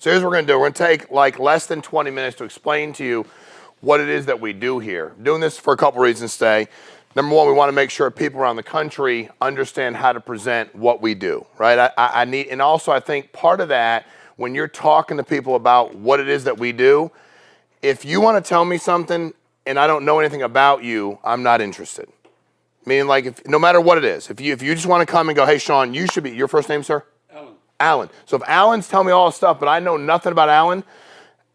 So here's what we're going to do. We're going to take like less than 20 minutes to explain to you what it is that we do here. I'm doing this for a couple reasons today. Number one, we want to make sure people around the country understand how to present what we do, right? I need, and also I think part of that, when you're talking to people about what it is that we do, if you want to tell me something and I don't know anything about you, I'm not interested. Meaning, like, if, no matter what it is, if you just want to come and go, hey, Shawn, you should be, your first name, sir? Alan. Alan. So if Alan's telling me all this stuff, but I know nothing about Alan,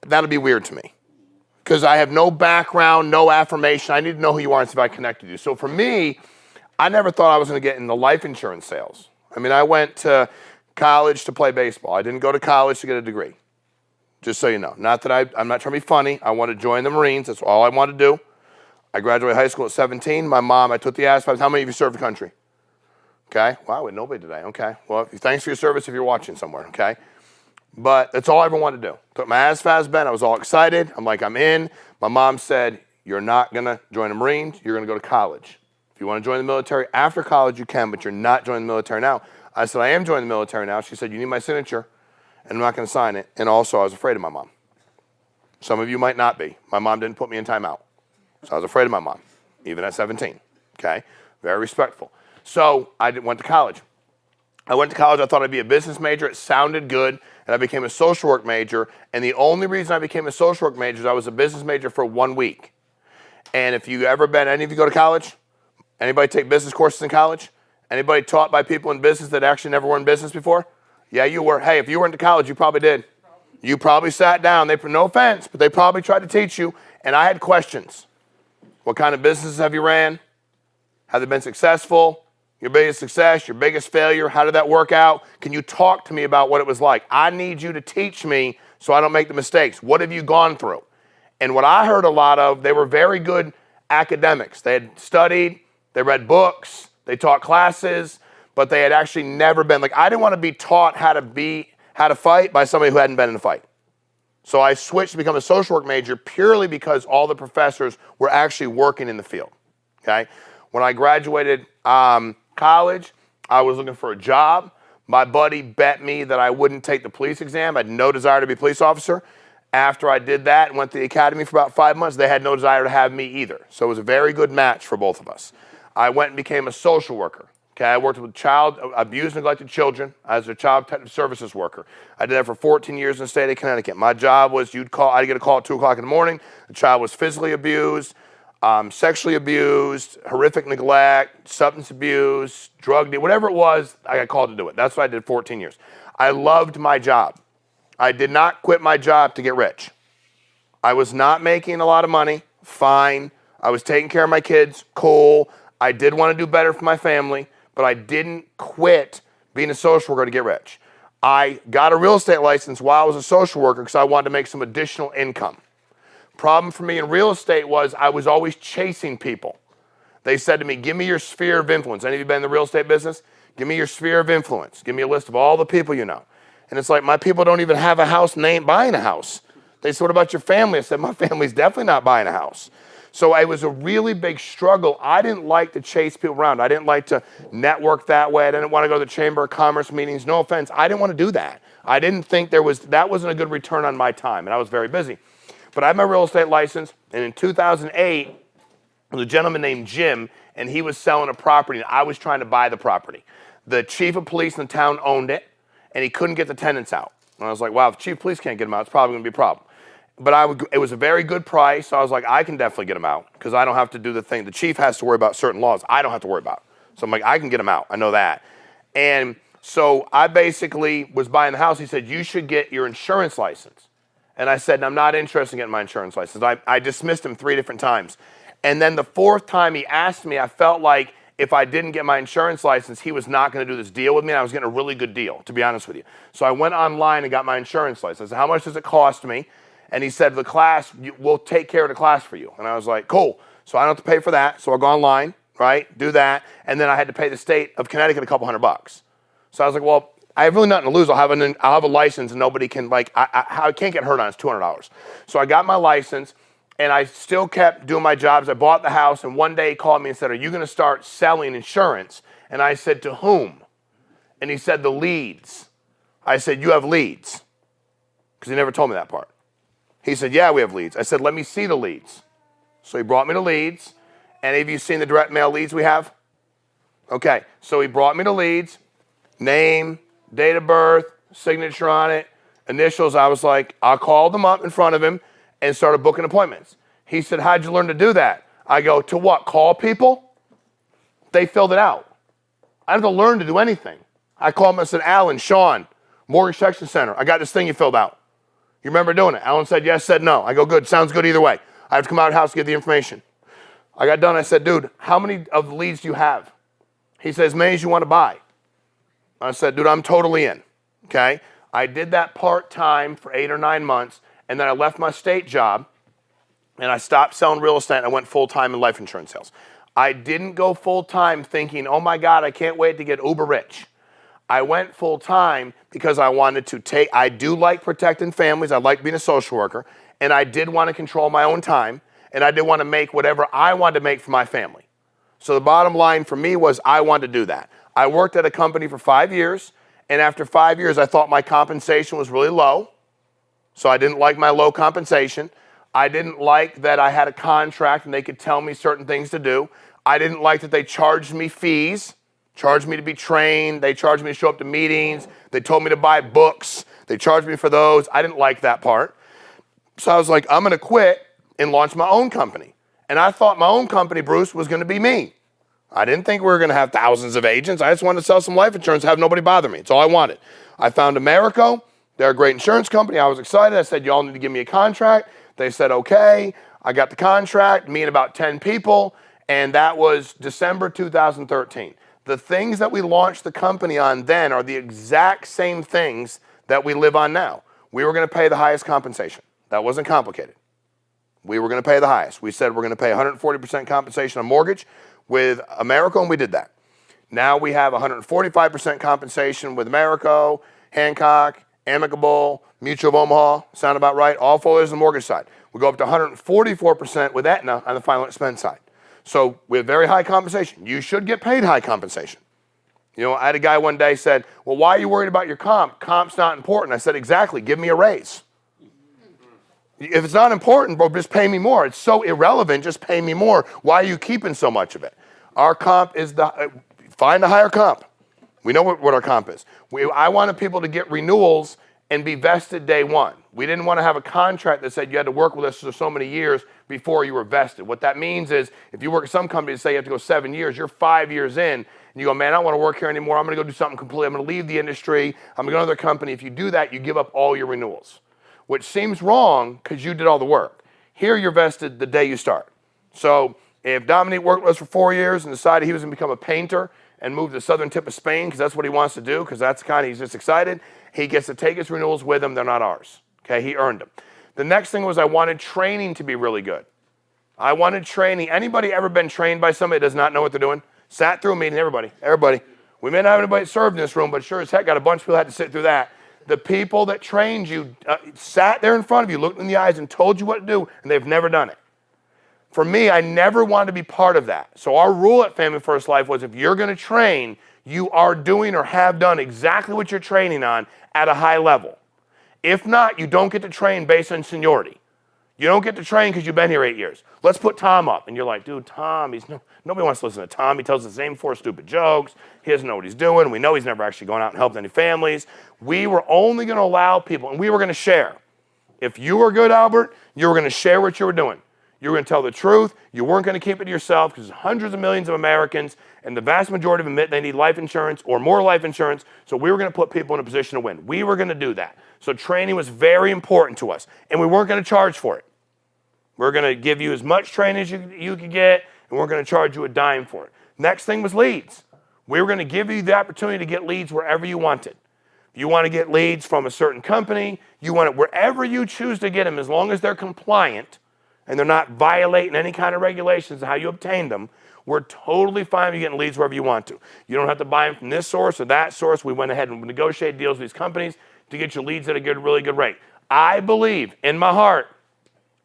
that'll be weird to me. Because I have no background, no affirmation. I need to know who you are and see if I connect with you. So for me, I never thought I was going to get into life insurance sales. I mean, I went to college to play baseball. I didn't go to college to get a degree. Just so you know. Not that I'm not trying to be funny. I want to join the Marines. That's all I want to do. I graduated high school at 17. My mom, I took the ass. How many of you served the country? Okay. Wow, nobody today. Okay. Well, thanks for your service if you're watching somewhere. Okay. But that's all I ever wanted to do. Took my ASFAS bent. I was all excited. I'm like, I'm in. My mom said, you're not going to join the Marines. You're going to go to college. If you want to join the military after college, you can, but you're not joining the military now. I said, I am joining the military now. She said, you need my signature, and I'm not going to sign it. And also, I was afraid of my mom. Some of you might not be. My mom didn't put me in timeout. So I was afraid of my mom, even at 17. Okay? Very respectful. So I went to college. I went to college. I thought I'd be a business major. It sounded good. And I became a social work major. And the only reason I became a social work major is I was a business major for 1 week. And if you ever been, any of you go to college? Anybody take business courses in college? Anybody taught by people in business that actually never were in business before? Yeah, you were. Hey, if you went to college, you probably did. You probably sat down. No offense, but they probably tried to teach you. And I had questions. What kind of businesses have you ran? Have they been successful? Your biggest success, your biggest failure, how did that work out? Can you talk to me about what it was like? I need you to teach me so I don't make the mistakes. What have you gone through? And what I heard a lot of, they were very good academics. They had studied, they read books, they taught classes, but they had actually never been, like, I didn't want to be taught how to fight by somebody who hadn't been in a fight. So I switched to become a social work major purely because all the professors were actually working in the field, okay? When I graduated college, I was looking for a job. My buddy bet me that I wouldn't take the police exam. I had no desire to be a police officer. After I did that and went to the academy for about 5 months, they had no desire to have me either. So it was a very good match for both of us. I went and became a social worker. Okay, I worked with child abused, neglected children as a child protective services worker. I did that for 14 years in the state of Connecticut. My job was I'd get a call at 2 o'clock in the morning. The child was physically abused, sexually abused, horrific neglect, substance abuse, drug deal, whatever it was, I got called to do it. That's what I did 14 years. I loved my job. I did not quit my job to get rich. I was not making a lot of money, fine. I was taking care of my kids, cool. I did want to do better for my family, but I didn't quit being a social worker to get rich. I got a real estate license while I was a social worker because I wanted to make some additional income. Problem for me in real estate was I was always chasing people. They said to me, give me your sphere of influence. Any of you been in the real estate business? Give me your sphere of influence. Give me a list of all the people you know. And it's like, my people don't even have a house and they ain't buying a house. They said, what about your family? I said, my family's definitely not buying a house. So it was a really big struggle. I didn't like to chase people around. I didn't like to network that way. I didn't want to go to the Chamber of Commerce meetings. No offense. I didn't want to do that. I didn't think that wasn't a good return on my time, and I was very busy. But I had my real estate license, and in 2008, there was a gentleman named Jim, and he was selling a property, and I was trying to buy the property. The chief of police in the town owned it, and he couldn't get the tenants out. And I was like, wow, if the chief of police can't get them out, it's probably going to be a problem. But it was a very good price, so I was like, I can definitely get them out because I don't have to do the thing. The chief has to worry about certain laws. I don't have to worry about. So I'm like, I can get them out. I know that. And so I basically was buying the house. He said, you should get your insurance license. And I said, I'm not interested in getting my insurance license. I dismissed him 3 different times. And then the 4th time he asked me, I felt like if I didn't get my insurance license, he was not going to do this deal with me. And I was getting a really good deal, to be honest with you. So I went online and got my insurance license. I said, how much does it cost me? And he said, the class, we'll take care of the class for you. And I was like, cool. So I don't have to pay for that. So I'll go online, right, do that. And then I had to pay the state of Connecticut a couple $100. So I was like, well, I have really nothing to lose. I'll have a license and nobody can, like, I can't get hurt on it. It's $200. So I got my license and I still kept doing my jobs. I bought the house and one day he called me and said, are you going to start selling insurance? And I said, to whom? And he said, the leads. I said, you have leads. because he never told me that part. He said, yeah, we have leads. I said, let me see the leads. So he brought me the leads. Any of you seen the direct mail leads we have? Okay, so he brought me the leads, name, date of birth, signature on it, initials. I was like, I called them up in front of him and started booking appointments. He said, how'd you learn to do that? I go, to what, call people? They filled it out. I didn't have to learn to do anything. I called him and said, Alan, Shawn, Mortgage Protection Center, I got this thing you filled out. You remember doing it? Alan said yes, said no. I go, good, sounds good either way. I have to come out of the house to get the information. I got done, I said, dude, how many of the leads do you have? He said, as many as you want to buy. I said, dude, I'm totally in, okay? I did that part-time for 8 or 9 months, and then I left my state job, and I stopped selling real estate, and I went full-time in life insurance sales. I didn't go full-time thinking, oh my God, I can't wait to get uber rich. I went full-time because I wanted to I do like protecting families, I like being a social worker, and I did want to control my own time, and I did want to make whatever I wanted to make for my family. So the bottom line for me was I wanted to do that. I worked at a company for 5 years, and after 5 years, I thought my compensation was really low. So I didn't like my low compensation. I didn't like that I had a contract and they could tell me certain things to do. I didn't like that they charged me fees, charged me to be trained. They charged me to show up to meetings. They told me to buy books. They charged me for those. I didn't like that part. So I was like, I'm going to quit and launch my own company. And I thought my own company, Bruce, was going to be me. I didn't think we were going to have thousands of agents. I just wanted to sell some life insurance, have nobody bother me. It's all I wanted. I found Americo. They're a great insurance company. I was excited. I said, y'all need to give me a contract. They said, okay. I got the contract, me and about 10 people, and that was December 2013. The things that we launched the company on then are the exact same things that we live on now. We were going to pay the highest compensation. That wasn't complicated. We were going to pay the highest. We said we're going to pay 140% compensation on mortgage with Americo, and we did that. Now we have 145% compensation with Americo, Hancock, Amicable, Mutual of Omaha, sound about right? All four is the mortgage side. We go up to 144% with Aetna on the final expense side. So we have very high compensation. You should get paid high compensation. You know, I had a guy one day said, well, why are you worried about your comp? Comp's not important. I said, exactly, give me a raise. If it's not important, bro, just pay me more. It's so irrelevant, just pay me more. Why are you keeping so much of it? Our comp is find a higher comp. We know what our comp is. I wanted people to get renewals and be vested day one. We didn't want to have a contract that said you had to work with us for so many years before you were vested. What that means is if you work at some company that say you have to go 7 years, you're 5 years in, and you go, man, I don't want to work here anymore. I'm going to go do something completely. I'm going to leave the industry. I'm going to go to another company. If you do that, you give up all your renewals, which seems wrong because you did all the work. Here you're vested the day you start. So if Dominique worked with us for 4 years and decided he was going to become a painter and move to the southern tip of Spain because that's what he wants to do, because that's the kind he's just excited, he gets to take his renewals with him. They're not ours. Okay, he earned them. The next thing was I wanted training to be really good. I wanted training. Anybody ever been trained by somebody that does not know what they're doing? Sat through a meeting, everybody. We may not have anybody served in this room, but sure as heck got a bunch of people that had to sit through that. The people that trained you sat there in front of you, looked in the eyes, and told you what to do, and they've never done it. For me, I never wanted to be part of that. So our rule at Family First Life was if you're going to train, you are doing or have done exactly what you're training on at a high level. If not, you don't get to train based on seniority. You don't get to train because you've been here 8 years. Let's put Tom up. And you're like, dude, Tom, nobody wants to listen to Tom. He tells the same 4 stupid jokes. He doesn't know what he's doing. We know he's never actually gone out and helped any families. We were only going to allow people, and we were going to share. If you were good, Albert, you were going to share what you were doing. You were going to tell the truth. You weren't going to keep it to yourself because hundreds of millions of Americans, and the vast majority of them admit they need life insurance or more life insurance, so we were going to put people in a position to win. We were going to do that. So training was very important to us, and we weren't going to charge for it. We're going to give you as much training as you could get, and we're going to charge you a dime for it. Next thing was leads. We were going to give you the opportunity to get leads wherever you wanted. If you want to get leads from a certain company, you want it wherever you choose to get them, as long as they're compliant and they're not violating any kind of regulations of how you obtain them, we're totally fine with you getting leads wherever you want to. You don't have to buy them from this source or that source. We went ahead and negotiated deals with these companies to get you leads at a really good rate. I believe in my heart,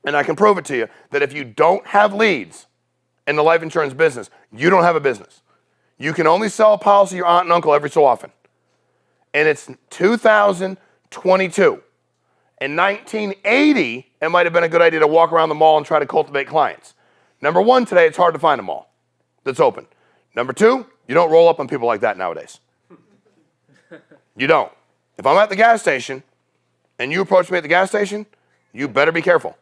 and I can prove it to you, that if you don't have leads in the life insurance business, you don't have a business. You can only sell a policy to your aunt and uncle every so often. And it's 2022. In 1980, it might have been a good idea to walk around the mall and try to cultivate clients. Number one, today it's hard to find a mall that's open. Number two, you don't roll up on people like that nowadays. You don't. If I'm at the gas station and you approach me at the gas station, you better be careful.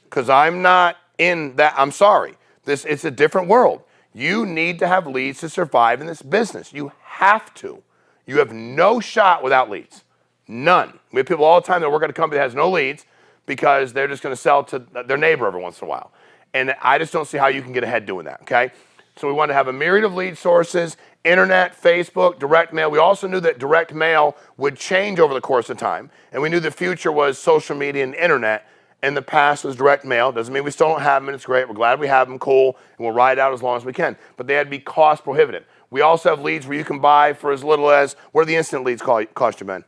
Because I'm not in that, I'm sorry. It's a different world. You need to have leads to survive in this business. You have to. You have no shot without leads. None. We have people all the time that work at a company that has no leads because they're just going to sell to their neighbor every once in a while. And I just don't see how you can get ahead doing that, okay? So we wanted to have a myriad of lead sources, internet, Facebook, direct mail. We also knew that direct mail would change over the course of time. And we knew the future was social media and internet. And the past was direct mail. Doesn't mean we still don't have them, and it's great. We're glad we have them, cool, and we'll ride out as long as we can. But they had to be cost prohibitive. We also have leads where you can buy for as little as, what do the instant leads cost you, Ben?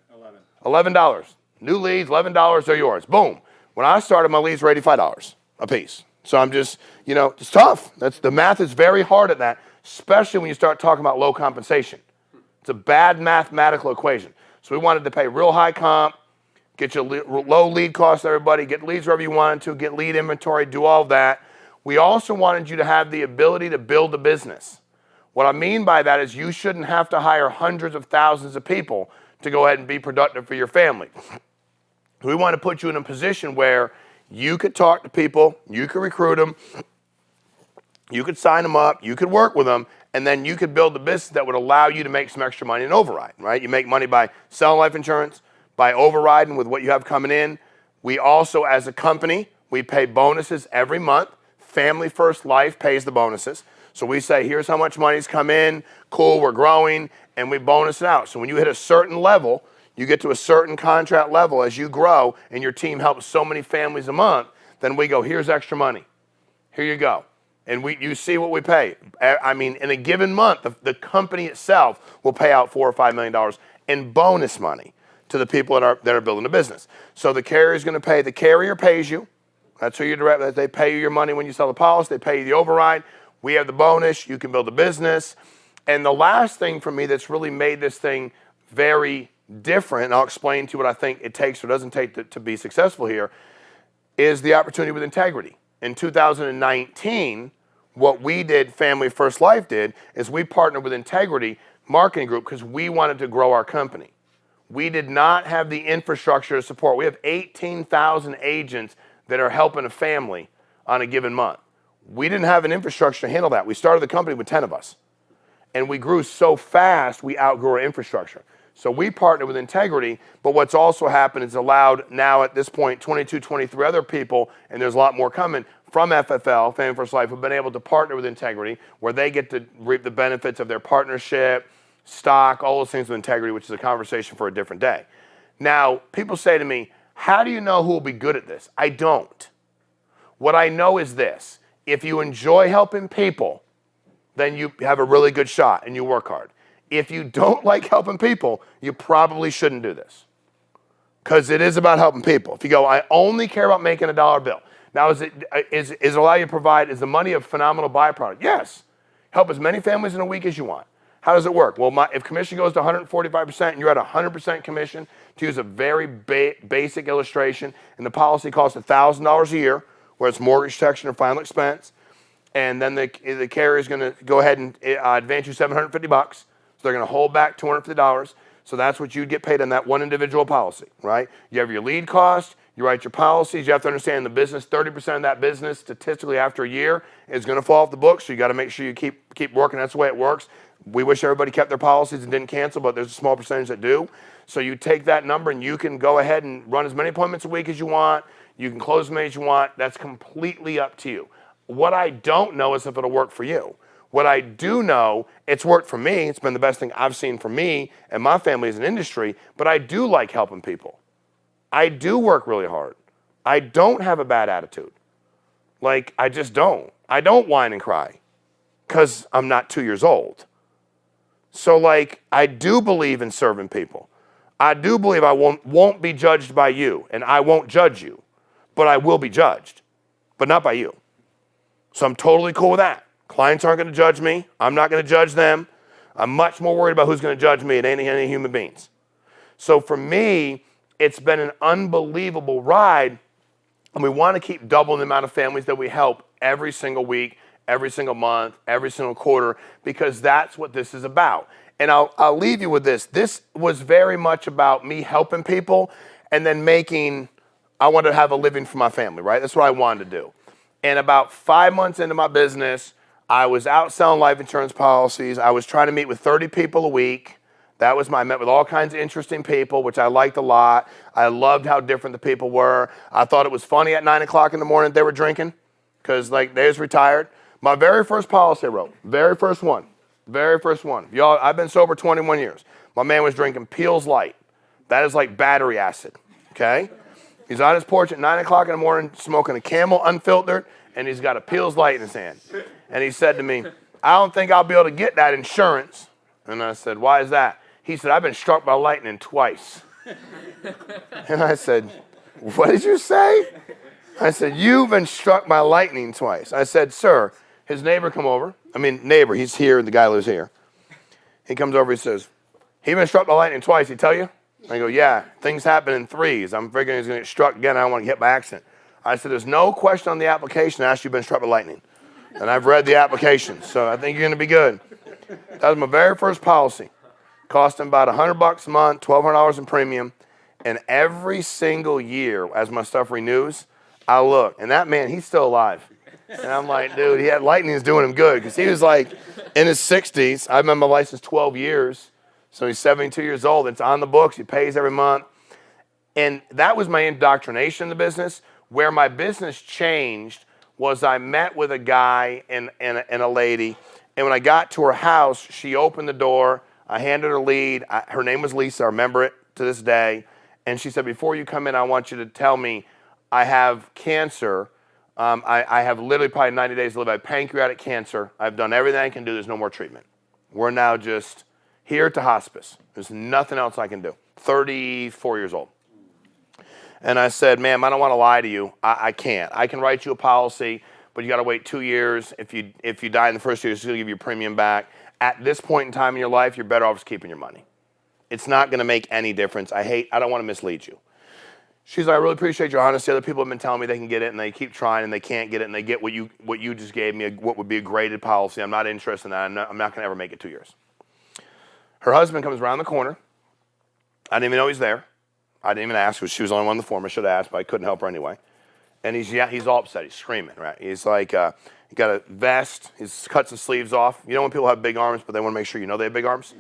$11. New leads, $11, they're yours. Boom. When I started, my leads were $85 a piece. So I'm just, it's tough. The math is very hard at that, especially when you start talking about low compensation. It's a bad mathematical equation. So we wanted to pay real high comp, get your low lead costs, everybody, get leads wherever you wanted to, get lead inventory, do all of that. We also wanted you to have the ability to build a business. What I mean by that is you shouldn't have to hire hundreds of thousands of people to go ahead and be productive for your family. We want to put you in a position where you could talk to people, you could recruit them, you could sign them up, you could work with them, and then you could build a business that would allow you to make some extra money in override, right? You make money by selling life insurance, by overriding with what you have coming in. We also, as a company, we pay bonuses every month. Family First Life pays the bonuses. So we say, here's how much money's come in, cool, we're growing, and we bonus it out. So when you hit a certain level, you get to a certain contract level as you grow, and your team helps so many families a month, then we go, here's extra money. Here you go. And you see what we pay. I mean, in a given month, the company itself will pay out $4 or $5 million in bonus money to the people that are building a business. So the carrier's going to pay. The carrier pays you. That's who you're direct. They pay you your money when you sell the policy. They pay you the override. We have the bonus. You can build a business. And the last thing for me that's really made this thing very different, and I'll explain to you what I think it takes or doesn't take to be successful here, is the opportunity with integrity. In 2019, what we did, Family First Life did, is we partnered with Integrity Marketing Group because we wanted to grow our company. We did not have the infrastructure to support. We have 18,000 agents that are helping a family on a given month. We didn't have an infrastructure to handle that. We started the company with 10 of us. And we grew so fast, we outgrew our infrastructure. So we partnered with Integrity, but what's also happened is allowed now at this point 22, 23 other people, and there's a lot more coming, from FFL, Family First Life, have been able to partner with Integrity where they get to reap the benefits of their partnership, stock, all those things with Integrity, which is a conversation for a different day. Now, people say to me, how do you know who will be good at this? I don't. What I know is this. If you enjoy helping people, then you have a really good shot and you work hard. If you don't like helping people, you probably shouldn't do this because it is about helping people. If you go, I only care about making a dollar bill. Now, is it allow you to provide, is the money a phenomenal byproduct? Yes. Help as many families in a week as you want. How does it work? Well, if commission goes to 145% and you're at 100% commission, to use a very basic illustration, and the policy costs $1,000 a year, where it's mortgage protection or final expense, and then the carrier is going to go ahead and advance you $750. So they're going to hold back $250. So that's what you'd get paid on that one individual policy, right? You have your lead cost, you write your policies. You have to understand the business, 30% of that business statistically after a year is going to fall off the books. So you got to make sure you keep working. That's the way it works. We wish everybody kept their policies and didn't cancel, but there's a small percentage that do. So you take that number and you can go ahead and run as many appointments a week as you want. You can close as many as you want. That's completely up to you. What I don't know is if it'll work for you. What I do know, it's worked for me. It's been the best thing I've seen for me and my family as an industry, but I do like helping people. I do work really hard. I don't have a bad attitude. Like, I just don't. I don't whine and cry because I'm not 2 years old. So, like, I do believe in serving people. I do believe I won't be judged by you, and I won't judge you, but I will be judged, but not by you. So I'm totally cool with that. Clients aren't going to judge me. I'm not going to judge them. I'm much more worried about who's going to judge me than any human beings. So for me, it's been an unbelievable ride, and we want to keep doubling the amount of families that we help every single week, every single month, every single quarter, because that's what this is about. And I'll leave you with this. This was very much about me helping people and then I wanted to have a living for my family, right? That's what I wanted to do. And about 5 months into my business, I was out selling life insurance policies. I was trying to meet with 30 people a week. I met with all kinds of interesting people, which I liked a lot. I loved how different the people were. I thought it was funny at 9 o'clock in the morning they were drinking because they was retired. My very first policy I wrote, very first one. Y'all, I've been sober 21 years. My man was drinking Peel's Light. That is like battery acid, okay? He's on his porch at 9 o'clock in the morning smoking a Camel unfiltered, and he's got a Peel's Light in his hand. And he said to me, I don't think I'll be able to get that insurance. And I said, why is that? He said, I've been struck by lightning twice. And I said, what did you say? I said, you've been struck by lightning twice. I said, sir, his neighbor come over. He's here, the guy lives here. He comes over, he says, he been struck by lightning twice, he tell you? I go, yeah, things happen in threes. I'm figuring he's going to get struck again. I don't want to get hit by accident. I said, there's no question on the application that asks you been struck by lightning. And I've read the application, so I think you're going to be good. That was my very first policy. Cost him about $100 a month, $1,200 in premium. And every single year, as my stuff renews, I look. And that man, he's still alive. And I'm like, dude, he had lightning is doing him good. Because he was like in his 60s. I've been my license 12 years. So he's 72 years old. It's on the books. He pays every month. And that was my indoctrination in the business. Where my business changed was I met with a guy and a lady. And when I got to her house, she opened the door. I handed her lead. Her name was Lisa. I remember it to this day. And she said, before you come in, I want you to tell me I have cancer. I have literally probably 90 days to live. I have pancreatic cancer. I've done everything I can do. There's no more treatment. We're now just here to hospice. There's nothing else I can do. 34 years old. And I said, ma'am, I don't want to lie to you. I can't. I can write you a policy, but you got to wait 2 years. If you die in the first year, it's going to give you premium back. At this point in time in your life, you're better off just keeping your money. It's not going to make any difference. I don't want to mislead you. She's like, I really appreciate your honesty. Other people have been telling me they can get it, and they keep trying, and they can't get it, and they get what you just gave me, what would be a graded policy. I'm not interested in that. I'm not going to ever make it 2 years. Her husband comes around the corner. I didn't even know he's there. I didn't even ask. She was the only one on the form. I should have asked, but I couldn't help her anyway. And he's all upset. He's screaming, right? He's like, he got a vest. He cuts the sleeves off. You know when people have big arms, but they want to make sure you know they have big arms?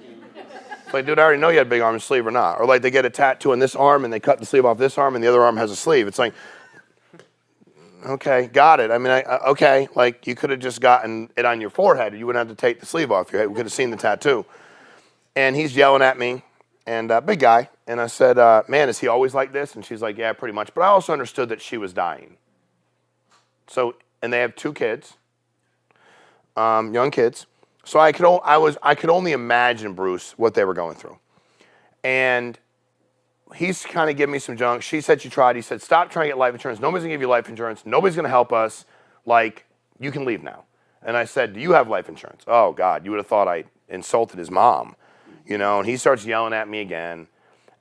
It's like, dude, I already know you had big arms, sleeve or not. Or like they get a tattoo on this arm, and they cut the sleeve off this arm, and the other arm has a sleeve. It's like, okay, got it. Okay, like you could have just gotten it on your forehead. You wouldn't have to take the sleeve off your head. We could have seen the tattoo. And he's yelling at me, and big guy. And I said, man, is he always like this? And she's like, yeah, pretty much. But I also understood that she was dying. So, and they have 2 kids, young kids. So I could only imagine, Bruce, what they were going through. And he's kind of giving me some junk. She said she tried. He said, stop trying to get life insurance. Nobody's going to give you life insurance. Nobody's going to help us. Like, you can leave now. And I said, do you have life insurance? Oh, God, you would have thought I insulted his mom. You know, and he starts yelling at me again.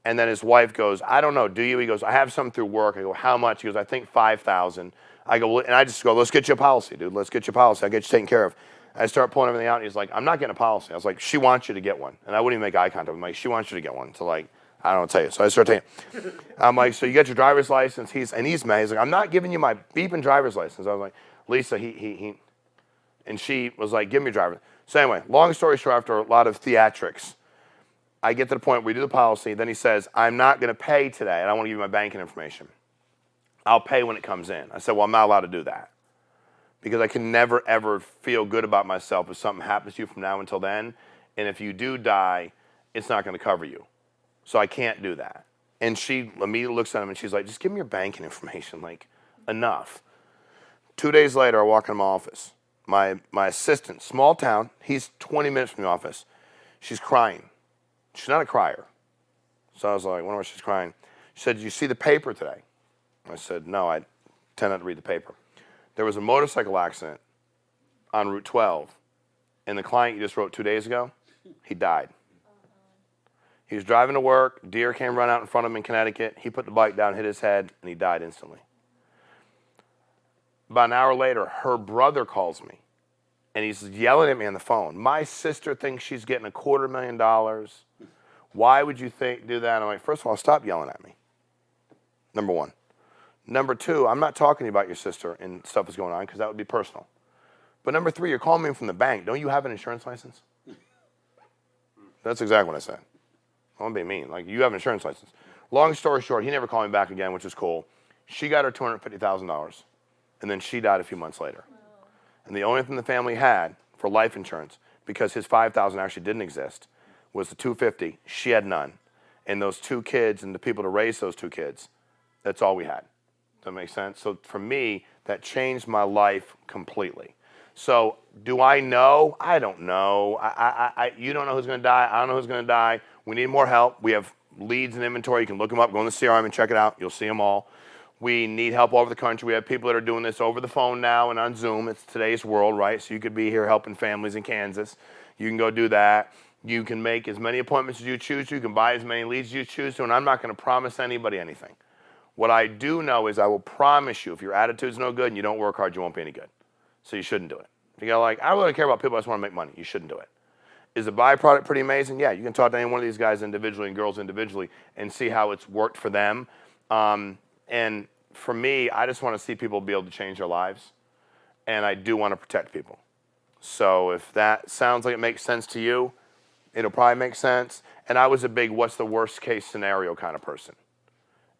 And then his wife goes, I don't know, do you? He goes, I have something through work. I go, how much? He goes, I think $5,000. I go, well, and I just go, let's get you a policy, dude. Let's get you a policy. I'll get you taken care of. I start pulling everything out, and he's like, I'm not getting a policy. I was like, she wants you to get one. And I wouldn't even make eye contact. I'm like, she wants you to get one. So, like, I don't know what to tell you. So I start telling him. I'm like, so you get your driver's license? He's mad. He's like, I'm not giving you my beeping driver's license. I was like, Lisa, and she was like, give me your driver's. So anyway, long story short, after a lot of theatrics, I get to the point where we do the policy. Then he says, I'm not going to pay today. I don't want to give you my banking information. I'll pay when it comes in. I said, well, I'm not allowed to do that. Because I can never, ever feel good about myself if something happens to you from now until then. And if you do die, it's not going to cover you. So I can't do that. And she immediately looks at him and she's like, just give me your banking information. Like, enough. 2 days later, I walk in my office. My assistant, small town, he's 20 minutes from the office. She's crying. She's not a crier. So I was like, wonder why she's crying. She said, did you see the paper today? I said, no, I tend not to read the paper. There was a motorcycle accident on Route 12, and the client you just wrote 2 days ago, he died. He was driving to work. Deer came run out in front of him in Connecticut. He put the bike down, hit his head, and he died instantly. About an hour later, her brother calls me, and he's yelling at me on the phone. My sister thinks she's getting $250,000. Why would you do that? I'm like, first of all, stop yelling at me. Number one. Number two, I'm not talking about your sister and stuff is going on because that would be personal. But number three, you're calling me from the bank. Don't you have an insurance license? That's exactly what I said. I won't be mean. Like, you have an insurance license. Long story short, he never called me back again, which is cool. She got her $250,000, and then she died a few months later. Wow. And the only thing the family had for life insurance, because his $5,000 actually didn't exist, was the $250,000. She had none. And those two kids and the people to raise those two kids, that's all we had. Does that make sense? So for me, that changed my life completely. So do I know? I don't know. You don't know who's going to die. I don't know who's going to die. We need more help. We have leads and inventory. You can look them up. Go in the CRM and check it out. You'll see them all. We need help all over the country. We have people that are doing this over the phone now and on Zoom. It's today's world, right? So you could be here helping families in Kansas. You can go do that. You can make as many appointments as you choose to. You can buy as many leads as you choose to. And I'm not going to promise anybody anything. What I do know is I will promise you, if your attitude's no good and you don't work hard, you won't be any good. So you shouldn't do it. If you go like, I really care about people, I just want to make money, you shouldn't do it. Is the byproduct pretty amazing? Yeah, you can talk to any one of these guys individually and girls individually and see how it's worked for them. And for me, I just want to see people be able to change their lives. And I do want to protect people. So if that sounds like it makes sense to you, it'll probably make sense. And I was a big what's the worst case scenario kind of person.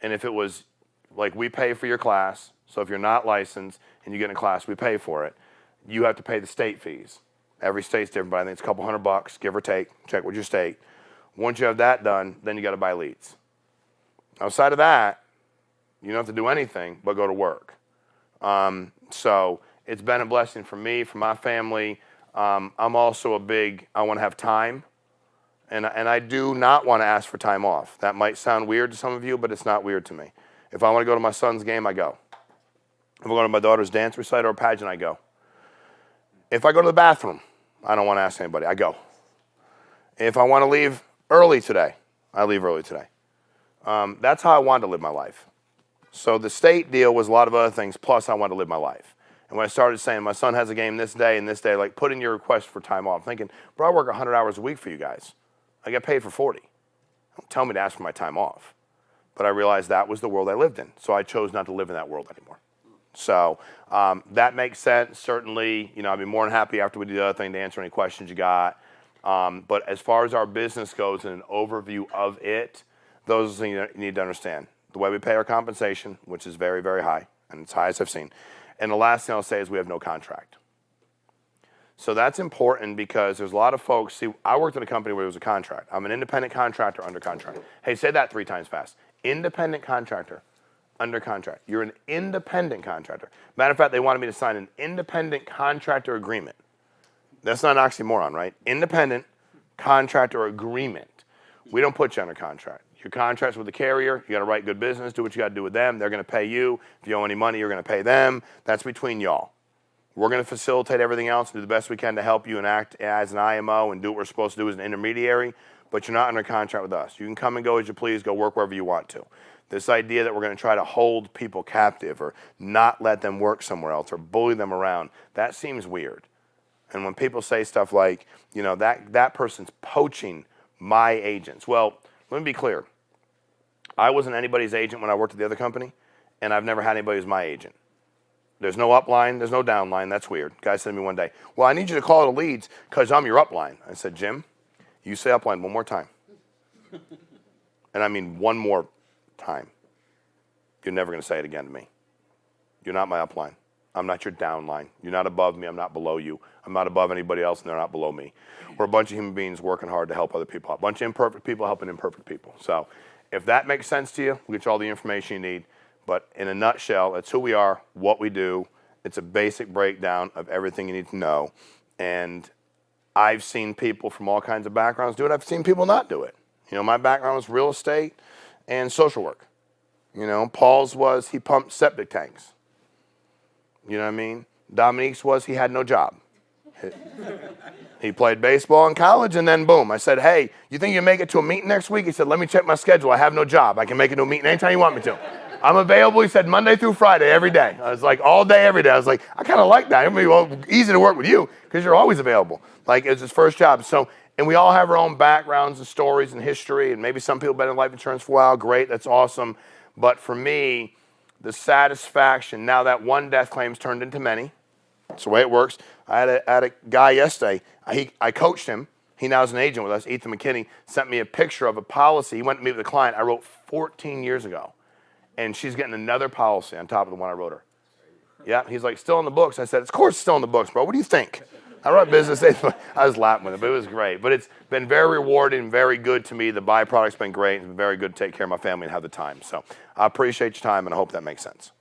And if it was like we pay for your class, so if you're not licensed and you get in a class, we pay for it. You have to pay the state fees. Every state's different, but I think it's a couple $100, give or take. Check with your state. Once you have that done, then you got to buy leads. Outside of that, you don't have to do anything but go to work. So it's been a blessing for me, for my family. I'm also I want to have time. And I do not want to ask for time off. That might sound weird to some of you, but it's not weird to me. If I want to go to my son's game, I go. If I go to my daughter's dance recital or pageant, I go. If I go to the bathroom, I don't want to ask anybody. I go. If I want to leave early today, I leave early today. That's how I wanted to live my life. So the state deal was a lot of other things, plus I wanted to live my life. And when I started saying my son has a game this day and this day, like put in your request for time off, I'm thinking, bro, I work 100 hours a week for you guys. I get paid for 40. Don't tell me to ask for my time off. But I realized that was the world I lived in. So I chose not to live in that world anymore. So that makes sense. Certainly, I'd be more than happy after we do the other thing to answer any questions you got. But as far as our business goes and an overview of it, those are the things you need to understand. The way we pay our compensation, which is very, very high, and it's high as I've seen. And the last thing I'll say is we have no contract. So that's important because there's a lot of folks, see, I worked at a company where there was a contract. I'm an independent contractor under contract. Hey, say that 3 times fast. Independent contractor under contract. You're an independent contractor. Matter of fact, they wanted me to sign an independent contractor agreement. That's not an oxymoron, right? Independent contractor agreement. We don't put you under contract. Your contract's with the carrier. You got to write good business, do what you got to do with them. They're going to pay you. If you owe any money, you're going to pay them. That's between y'all. We're going to facilitate everything else and do the best we can to help you and act as an IMO and do what we're supposed to do as an intermediary, but you're not under contract with us. You can come and go as you please, go work wherever you want to. This idea that we're going to try to hold people captive or not let them work somewhere else or bully them around, that seems weird. And when people say stuff like, that person's poaching my agents. Well, let me be clear. I wasn't anybody's agent when I worked at the other company, and I've never had anybody who's my agent. There's no upline, there's no downline. That's weird. Guy said to me one day, well, I need you to call the leads because I'm your upline. I said, Jim, you say upline one more time. And I mean one more time. You're never going to say it again to me. You're not my upline. I'm not your downline. You're not above me. I'm not below you. I'm not above anybody else, and they're not below me. We're a bunch of human beings working hard to help other people out. A bunch of imperfect people helping imperfect people. So if that makes sense to you, we'll get you all the information you need. But in a nutshell, that's who we are, what we do. It's a basic breakdown of everything you need to know. And I've seen people from all kinds of backgrounds do it. I've seen people not do it. My background was real estate and social work. Paul's was he pumped septic tanks. You know what I mean? Dominique's was he had no job. He played baseball in college, and then boom. I said, hey, you think you can make it to a meeting next week? He said, let me check my schedule. I have no job. I can make it to a meeting anytime you want me to. I'm available, he said, Monday through Friday, every day. I was like, all day, every day. I was like, I kind of like that. It'd be easy to work with you because you're always available. Like, it's his first job. So, and we all have our own backgrounds and stories and history, and maybe some people have been in life insurance for a while. Great, that's awesome. But for me, the satisfaction, now that one death claim's turned into many. That's the way it works. I had a guy yesterday. I coached him. He now is an agent with us. Ethan McKinney sent me a picture of a policy. He went to meet with a client I wrote 14 years ago. And she's getting another policy on top of the one I wrote her. Yeah, he's like, still in the books. I said, of course it's still in the books, bro. What do you think? I wrote business. I was laughing with it, but it was great. But it's been very rewarding, very good to me. The byproduct's been great. It's been very good to take care of my family and have the time. So I appreciate your time, and I hope that makes sense.